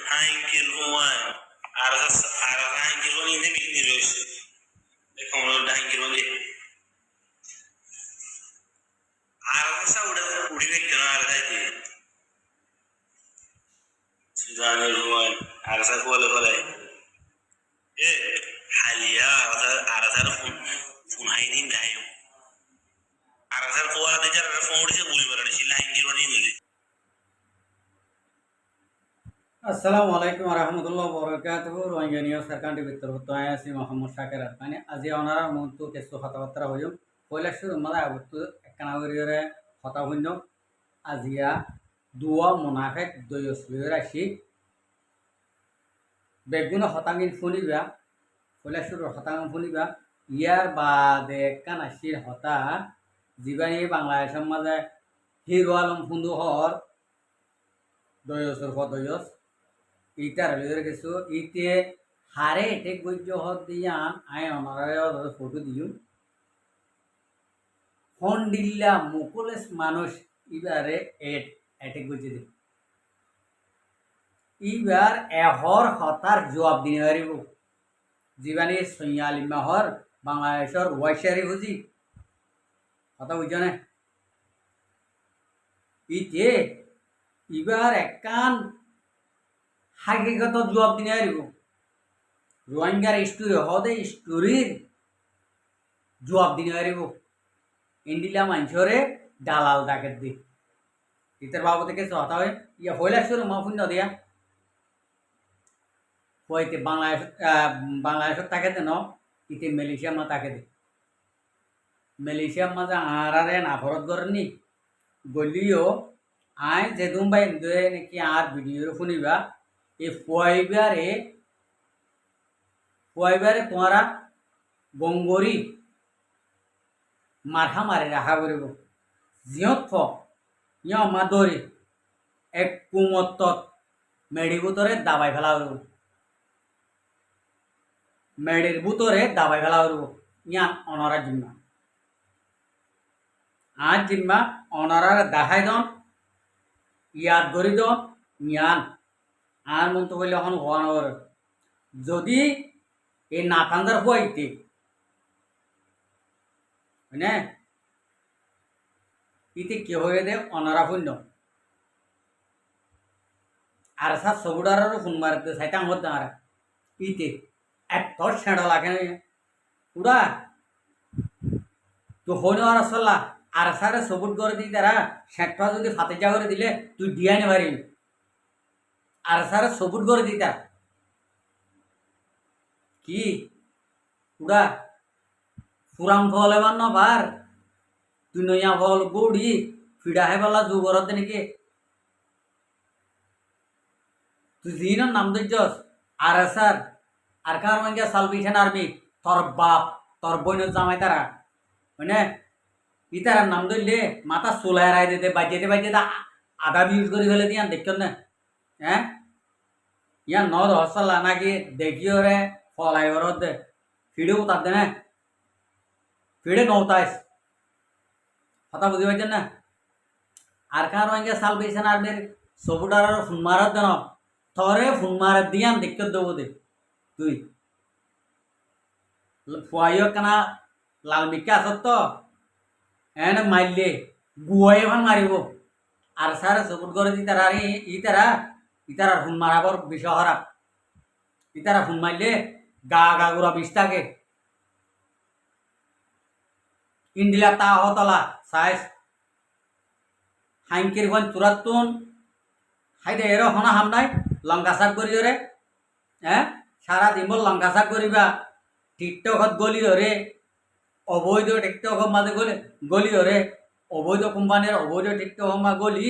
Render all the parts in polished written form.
Hangi ruwan arasa hangi ruwan ne bi rois e kono hangi ruwan arasa udi bekno arasa ji sudani ruwan arasa kole e haliya arasa fun haidin dayo arasa ko ade jar fon udi se buli barani sila hangi ruwan ne আসসালামু আলাইকুম রহমতুল্লাহ বরকাতুহ রোহিঙ্গানীয় সরকারি বিতর্ক আছি মোহাম্মদ শাকির আরফানি আজি ওনারা মন্তু কিছু কথাবার্তা হইম পয়লা শুরু মাদা আবুতু একনাগরিয়রে হতা হইন আজিয়া দুয়া মুনাফেক দয়সলিয়র আসি বেগুন হতাঙ্গিন ফুনিবা পয়লা শুরু হতাঙ্গিন ফুনিবা ইয়ার বাদে কানাসির হতা জীবানী বাংলাদেশের মাঝে হিরো আলম ফুন্দু হর দয়সর দয়স ইটার লিওর কিছু ইতে হারে এটেক বৈজ্য হত দিয়ান আয় অনারে ফটো দিও ফোন দিল্লা মুকুলেস মানুষ ইবারে এটেক বৈজ্য দি ইবার এহর হতার জবাব দিনে পারিব জীবানী সৈয়ালি মাহর বাংলাদেশের ওয়াইশারি হুজি কথা বুঝছো না ইতে ইবার একান হাকিগত জবাব দিনে পারিব রোহিঙ্গার স্টোরি হদে স্টোরির জবাব দিনে পারিব ইন্ডিলা মানুষরে দালাল ডাকের দি ইতার বাবদ থেকে হতা হয় ইয়া হইলা শুরু মাহফুন দিয়া হইতে বাংলাদেশের তাকে দেন ইতে মালয়েশিয়া মা তাকে দে মালয়েশিয়া মাঝে আরারে নাফরত করেনি গলিও আয় যেদুম বাই নাকি আর ভিডিও শুনিবা এই ফুয়াইবারে তোমারা গঙ্গরি মাথা মারি রাখা কৰিব জিয়ত ইয় মাদরি এক কুমত্ত মেডি বুতরে দাবাই ফেলা কৰিব মেডির বুতরে দাবাই ফেলা কৰিব ইয়ান অনরার জিম্মা আর জিম্মা অনরার দেখাই দন ইয়াদ ধরি দন ইয়ান আর মন তো বললে এখন হওয়া নগর যদি এই নাতান্দার হইতে হয়নে ইতে কি হয়ে দে অনারা শূন্য আর সার সবুডারও ফোন মারতে সাইতাম হতে আর ইতে এত ছেঁড়া লাগে পুরা তো হইন আর আসলা আর সারে সবুট করে দিই তারা শেঁটটা যদি ফাতে যা করে দিলে তুই ডিয়াই নে পারিবি আর সারে সবুট করে দিই তার কি পুরা ফুরাম ফল এবার না বার তুই নইয়া ফল গৌড়ি ফিডা হে বলা যুবরতে নাকি তুই জিনের নাম দিচ্ছস আর স্যার আর কার মানে সালভেশন আর্মি তোর বাপ তোর বোনের জামাই তারা মানে ই তারা নাম ধরলে মাথা চুলাই রায় দিতে বাজিতে আধা ইউজ করে ফেলে দিয়ান দেখ না হ্যাঁ ইয়া নদ হসলা নাকি দেখিও রে ফলাই ঘরত দে ফিডেও তার দে না ফিডে নৌতাইস কথা বুঝি পাইছেন না আর কার মানে সালভেশন আর্মির সবুটার ফোন মারত দেন থরে ফোন মারত দিয়ান দেখতে দেবো দে তুই ফুয়াইও কেনা লাল মিকা আসত তো এনে মারলে গুয়াই এখন মারিব আর স্যার সপোর্ট করে দি তারা ইতারা ফোন মারাবর বিষয় খারাপ ইতারা ফোন মারলে গা গুড়া বিষ থাকে ইন্ডিলা তা হতলা সাইজ হাইঙ্কির ফোন তুরাতুন হাইদে এর হনা হাম নাই লঙ্কা শাক করিও রে হ্যাঁ সারা দিন লঙ্কা শাক করিবা টিকটকত গলি ধরে অবৈধ টিকটক মাঝে গলি ধরে অবৈধ কোম্পানির অবৈধ টিকটক মা গলি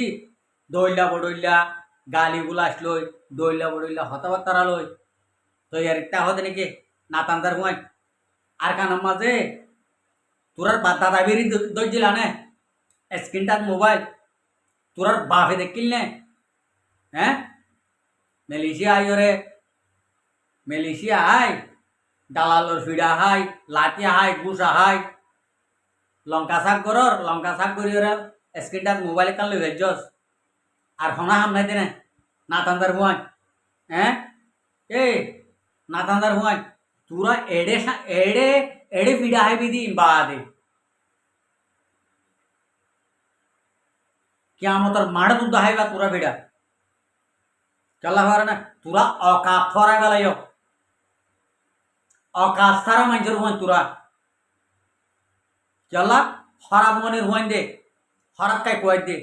দইলা বডইলা গালি গুলাস লই দইলা বডইলা হতাবার্তারা লই তো ইয়ার একটা হতে নাকি নাতান্দার হুয়াই আর কানার মাঝে তোরার দাদা বেরি দইছিলা নে স্ক্রিনটার মোবাইল তোরার বাপে দেখিল নে হ্যাঁ মালয়েশিয়া আইরে মালয়েশিয়া আই দালালর ফিডা হাই লাটিয়া হাই গুসা হাই লঙ্কা শাক করি ওরা স্ক্রিনটার মোবাইল কান লই ভেজস আর হনা হামনাই দেনে নাতান্দার হুয়ান হ্যাঁ এই নাতান্দার হুয়ান তোরা এড়ে এড়ে পিড়া হাইবি দি বাদে কিয়ামতর মাড় দুধ হাইবা তোরা পিড়া চলা পারে না তোরা অকাপ ফরাই বেলায় অকাপ সারা মানুষের হুয়ান তোরা চলা হরাপ মনের হুয়ান দে হরাপ কাই কুয়াই দে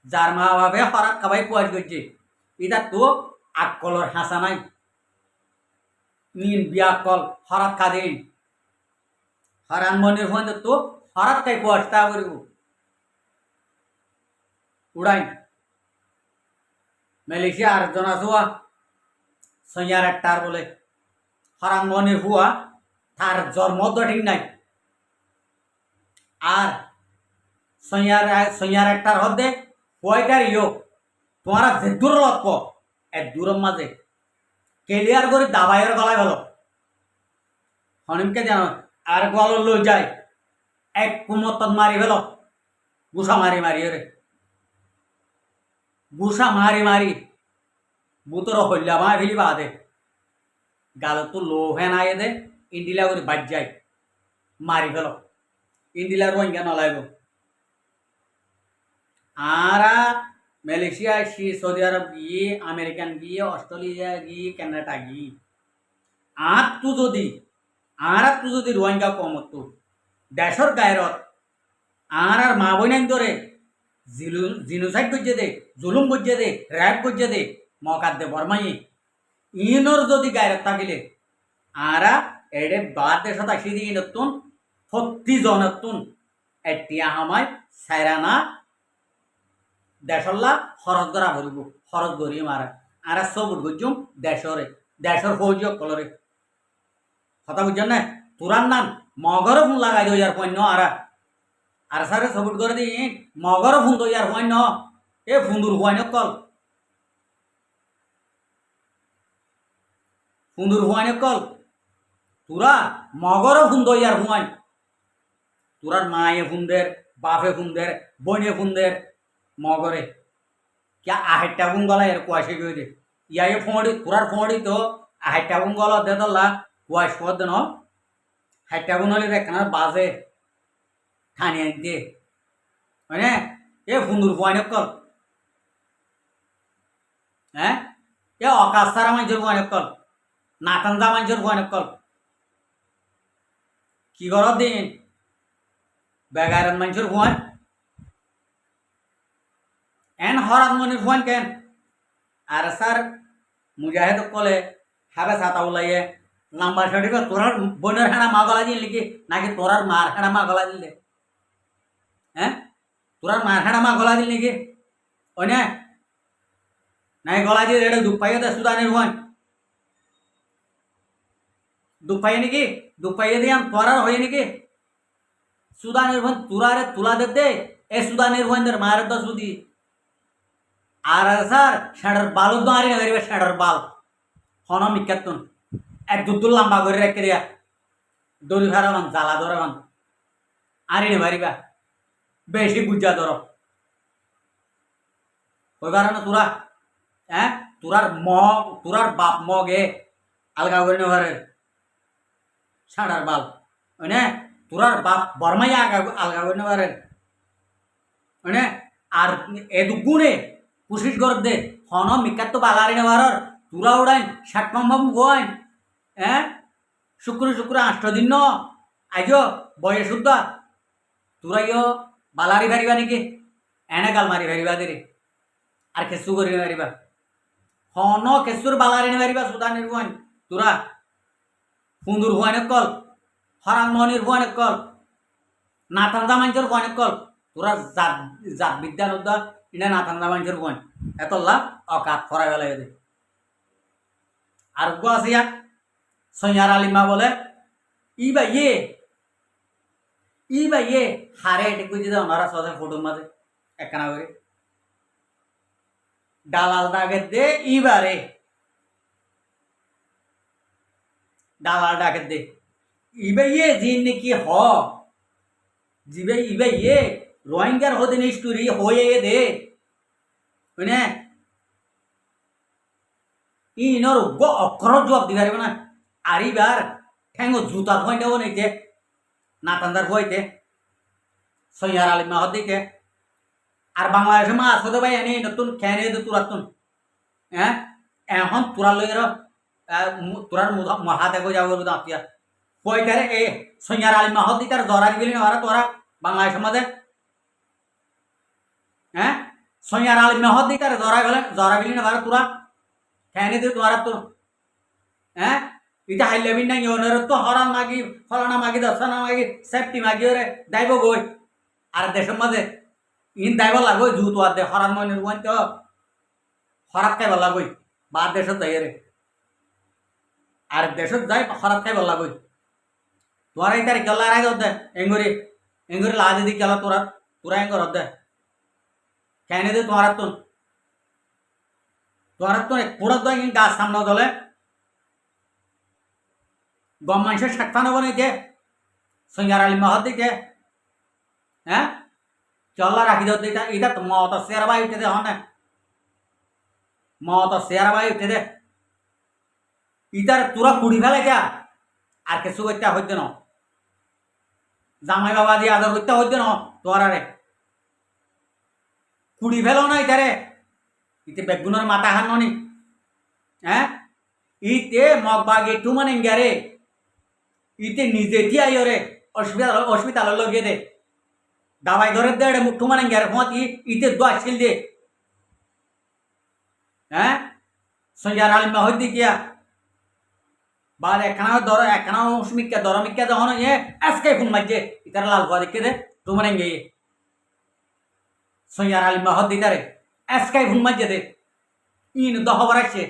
যার মা বাপে হরাপ কাবাই কুয়াই করছে এটা তো আকলর হাসা নাই নিন বিয়াকল হরাপ কাদিন হরান মনের হুয়ান তো হরাপ কাই কুয়াশ তা করিব উড়াই মালয়েশিয়া আরেকজন আসুয়া সৈয়ার একটার বলে হরান মনের হুয়া তার জন্ম তো ঠিক নাই আর সৈয়ার একটার হদে কয়টার ইয়ো তোমারা যে দূর লক্ষ এক দূরের মাঝে ক্লিয়ার করে দাবাইয়ের গলায় গেল হনিমকে জানো আর গল লো যায় এক কুমত মারি ফেল গুসা মারি মারি রে গুসা মারি মারি বুতর হইলা মা ফেলি বাদে গাল তো লো হেন আয়ে দে ইন্ডিলা করে বাজ যায় মারি ফেল ইন্ডিলার রোহিঙ্গা নলাইব আরা মালয়েশিয়া গিয়ে সৌদি আরব গিয়ে আমেরিকান গিয়ে অস্ট্রেলিয়া গিয়ে কানাডা গিয়ে আর তু যদি রোহিঙ্গা কমত দেশর গায়রত আর মা বইনাই ধরে জিনোসাইড করছে দে জুলুম করছে দে র্যাপ করছে দে মকার দে বর্মাই ইনর যদি গায়রত থাকিলে আরা এডে বাদ দেশত আসি দিয়ে নতুন 40 জনতুন এতিয়া আমায় সাইরানা দেশল্লা খরচ করা ভরিব খরচ করিয়ে মারা আর সবুট বুঝুম দেশর ফৌজ কলরে কথা বুঝছেন না তোরার নাম মগর ফোন লাগাই দো ইয়ার পণ্য আর সারে সবুট করে দিই মগর ফোন দো ইয়ার পণ্য এ ফুন্দুর হুয়াইন কল তোরা মগর ফোন দো ইয়ার হুয়াইন তোরার মায়ে ফুন্দের বাপে ফুন্দের বইনে ফুন্দের মগরে क्या आहेटा गुंगला यार कुआशे गयो दे या ये फोड़ी तुरार फोड़ी तो आहेटा गुंगला दे दला कुआश पद न आहेटा गुंगले रे कना बाजे खाने दे माने ए फुंदुर फुआने कल हैं ये अकासारा मानजर फुआने कल नातंदा मानजर फुआने कल की गरद दिन बेगारन मानजर फुआन एन हरात मनिर फोन केन আর স্যার মুজাহিদ কলে হাবে সাতা উলাইয়ে নাম্বার ছড়িবে তোরার বোনের হানা মাগলা দিল নাকি নাকি তোরার মার হানা মাগলা দিল হ্যাঁ তোরার মার হানা মাগলা দিল নাকি ওনে নাই গলা দিয়ে রেড়ে দুপাইয়ে দে সুদানের ফোন দুপাইয়ে নাকি দুপাইয়ে দিয়াম তোরার হয়ে নাকি সুদানের ফোন তুরারে তুলা দে এ সুদানের ফোন দের মার দ সুদি আর স্যার ষাঁড়ের বালু দাঁড়ি না করিবে ষাঁড়ের বাল হন মিকাতুন এক দুদুল লম্বা করে রেখে দিয়া দড়ি ভাড়াবান জ্বালা ধরাবান আরি নে ভারিবা বেশি গুজ্জা ধর ওইবার না তোরা হ্যাঁ তোরার বাপ মগে আলগা করে নেবারে ষাঁড়ের বাল ওনে তোরার বাপ বর্মাইয়া আলগা করে নেবারে ওনে আর এদু গুণে কুশিস গরব দে হন মিকাত তো বালারি নেবার তুরা উড়াইন ষাট মাম গোয়াইন হ্যাঁ শুক্র 8 দিন ন আজ বয়স সুদ্ধা তুরাইও বালারি ভারিবা নাকি এনে গাল মারি ভারিবা দে আর কেসু করি মারিবা হন কেসুর বালারি নেবারিবা সুদা নির্বাণ তুরা ফুন্দুর হুয়ান কল হরান মনির হুয়ান কল নাতান্দা মাঞ্চর হুয়ান কল তোরা জাত বিদ্যা নদ্দা ইনা নাতান্দা মাঞ্চর হুয়ান এতলা অকাত ফরাই বেলা দে আর গো আসিয়া সৈয়ার আলিমা বলে ই ভাইয়ে হারে এটি বুঝে দেয় ওনারা সদে ফটো মাঝে একখানা করে ডালাল ডাকে দে ইবারে ডালাল ডাকে দে ইবাইয়ে জিন নাকি হ জিবে ইবাইয়ে রোহিঙ্গার হদিন স্টোরি হয়ে দে মানে ইনর অক্ষর জবাব দিতে পারবে না আর এইবার ঠ্যাঙ্গ জুতার হয় নেব নাইতে না তান্দার হইতে সৈয়ার আলিম মাহত দিতে আর বাংলাদেশে মা আসতে ভাই এনে নতুন খেয়ে তুরাতুন হ্যাঁ এখন তোরা লই তোরার হাতে গো যাবো দাঁতিয়া কইতারে এ সৈয়ার আলিম মাহত দিতে আর জরা দিবি না তোরা বাংলাদেশের মাঝে হ্যাঁ সৈয়ার আলিম মাহত দিতে আর জরা গেলি না তোরা খেয়ে দিয়ে তোরা তো হ্যাঁ এটা হাইলেবিন না ইউনের তো হরান মাগি ফলানা মাগি দশানা মাগি সেফটি মাগি ওরে দাইব গই আর দেশের মাঝে ইন দাইব লাগো জুত আর দে হরান মনের ওয়ান তো হরাত খাইব লাগই বা দেশত যাই রে আর দেশত যাই হরাত খাইব লাগই তোরা এই তারিখ গেলা রাই দে এঙ্গুরি এঙ্গুরি লাদি দি গেলা তোরা তোরা এঙ্গর দে কেন দে তোরা তো পুরো তো গাছ সামনে দলে গম মানুষের সাক্ষা নেব নিতে সৈয়ার আলী মহৎ দিতে হ্যাঁ চল্লা রাখি দে এটা তো মত শেয়ার বাই উঠে দে হন মত শেয়ার বাই উঠে দে ইটার তোরা কুড়ি ফেলে যা আর কিছু করতে হইতে ন জামাই বাবা দিয়ে আদর করতে হইতে ন তোর আরে কুড়ি ফেলো না ইটারে ইতে বেগুনের মাথা হান নি হ্যাঁ ইতে মগবাগে টু মানে রে ইতে নিজে থিয়াই রে হসপিটাল লগে দে দাবাই ধরে দে মুঠু মানে গে হতি ইতে দোয়া ছিল দে হ্যাঁ সৈয়ার আলিম হই দি কিয়া বাদ একখানা অসমিকা দরমিকা যখন এ আজকে ফোন মাঝে ইতার লাল ভুয়া দেখে দে টু মানে গে সৈয়ার আলিম হদ দিতারে আজকে ফোন মাঝে দে ইন দহবার আছে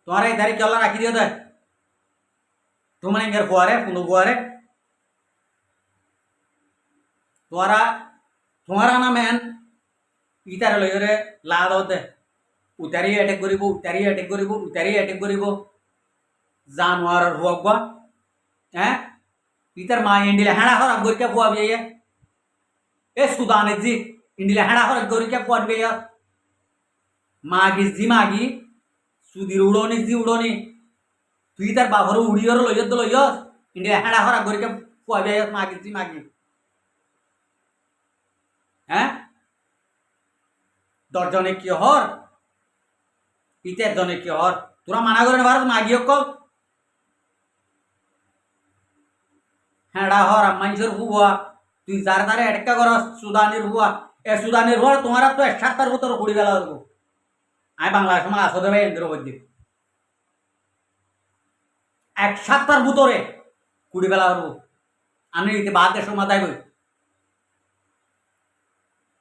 তোমার এই ধারে চলা রাখি দিও দে তোমার এঙ্গের ফুয়ারে কোনো ফুয়ারে তোমারা না মেন ইতারে লইরে লা দাও দে উতারি অ্যাটাক করিব জানোয়ারের হুয়া হ্যাঁ ইতার মা ইন্ডিলে হেঁড়া হরা গরিকা ফুয়া বিয়ে এ সুদানের জি ইন্ডিলে হেঁড়া হরা গরিকা ফুয়া বিয়ে মাগি সুদির উড়নি জি উড়নি তুই তার বাঘর উড়িয়র লইয় ইন্ডিয়া হেঁড়া হরা গরিকে ফুয়াবি মাগি হ্যাঁ দশজনে কি হর ইতের জনে কি হর তোরা মানা করে না ভারত মাগি অকল হেঁড়া হর মানুষের হুয়া তুই যার দ্বারা এটকা কর সুদানির হুয়া এ সুদানির হুয়া তোমার তো ৭৭ বছর কুড়ি বেলা দেবো আমি বাংলাদেশ সময় আসতে ভাই এন্দ্র বৈদ্যিক ৭৭ ভিতরে কুড়ি বেলা হবো আমি ইতি বাদ দেশের মাথায় বই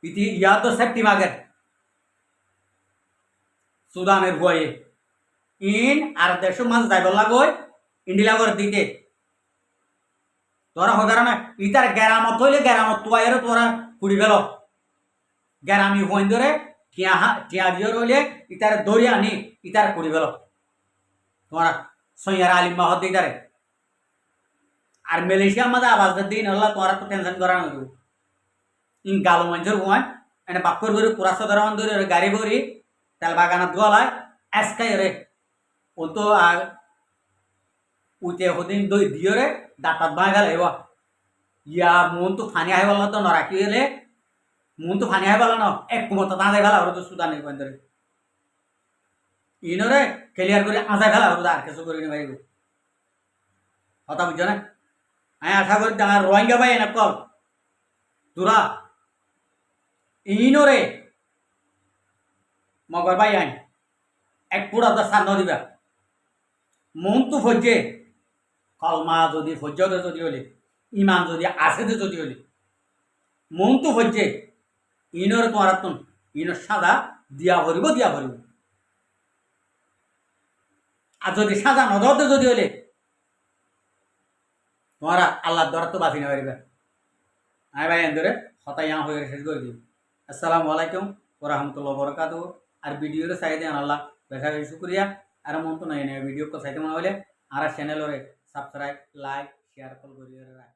ইতি ইয়া তো সেফটি মাগের সুদানের ভয়ে ইন আর দেশের মাঝ যাইব লাগই ইন্ডিয়া করে দিতে তোরা হগার না ইতার গ্যারামত হইলে গ্যারামত তোয়াইরে তোরা কুড়ি বেল গ্যারামি হইন ধরে টিয়া দিয়ে রইলে ইতার দৌড়ি আনি ইতার কুড়ি বেল তোরা সৈয়ার আলিম মাহত দিতারে আর মালয়েশিয়ার মাঝে আবাস দিন হল্লা তোরা তো টেনশন করা না ইন গালো মানুষের ঘুমায় এনে বাক্কর ধরে পুরা সদরান ধরে গাড়ি ভরি তেল বাগানত গলায় এসকাই রে ও তো আর উঠে হদিন দই দিয়ে রে দাঁতাত বাঁ গেল ইয়া মন তো ফানি আই বললো তো নরাকি হলে মন তো ফানি আই বলো না এক কুমতো তাঁজাই ফেলা ওরা তো সুদানি ধরে ইনরে ক্লিয়ার করে আঁজাই ফেলা ওরা আর কিছু করি না কথা বুঝছো না আমি আশা করি ডাঙার রোহিঙ্গা ভাই এনে কল তোরা ইনরে মগর ভাই আইন এক পুরা সান্ন দিবা মন তো ফজ্জে কলমা যদি ফজ্জতে যদি হলে ইমান যদি আসে যদি হলে মন তো ফজ্জে ইনরে তোমার ইনর সাদা দিয়া ভরিব আর যদি সাদা নজরতে যদি হলে তোমারা আল্লাহর দ্বারা তো বাঁচি না পারিবে আমি ভাই এন ধরে হতাই হয়ে শেষ করে দিই আসসালামু আলাইকুম ওয়া রাহমাতুল্লাহি ওয়া বারাকাতুহু আর ভিডিওরে চাই দেন আল্লাহ বেশা বেশি শুক্রিয়া আর মন তো নাই ভিডিও को চাইতে মনে হলে আর চ্যানেলরে সাবস্ক্রাইব লাইক শেয়ার কল করিয়ে রাখ